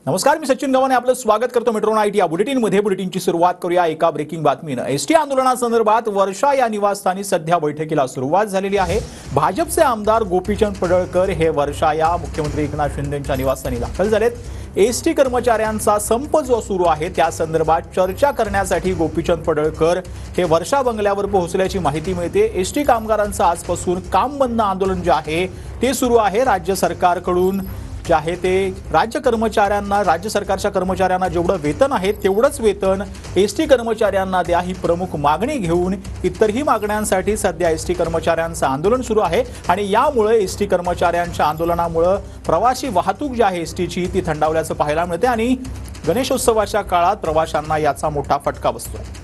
नमस्कार, मी सचिन गव्हाणे आपलं स्वागत करतो मेट्रो नाईट या बुलेटिनमध्ये। बुलेटिनची सुरुवात करूया एका ब्रेकिंग बातमीनं। एसटी आंदोलनासंदर्भात वर्षा या निवासस्थानी सध्या बैठकीला सुरुवात झालेली आहे। भाजपचे आमदार गोपीचंद पडळकर हे वर्षा या मुख्यमंत्री एकनाथ शिंदेंच्या निवासस्थानी दाखल झालेत। एसटी कर्मचाऱ्यांचा संप जो सुरू आहे त्या संदर्भात चर्चा करण्यासाठी गोपीचंद पडळकर हे वर्षा बंगल्यावर पोहोचल्याची माहिती मिळते। एसटी कामगारांचं आजपासून काम बंद आंदोलन जे आहे ते सुरू आहे। राज्य सरकारकडून जे आहे ते राज्य सरकारच्या कर्मचाऱ्यांना जेवढं वेतन आहे तेवढंच वेतन एसटी कर्मचाऱ्यांना द्या ही प्रमुख मागणी घेऊन इतरही मागण्यांसाठी सध्या एसटी कर्मचाऱ्यांचं आंदोलन सुरू आहे। आणि यामुळे एसटी कर्मचाऱ्यांच्या आंदोलनामुळे प्रवासी वाहतूक जी आहे एसटीची ती थंडावल्याचं पाहायला मिळते आणि गणेशोत्सवाच्या काळात प्रवाशांना याचा मोठा फटका बसतोय।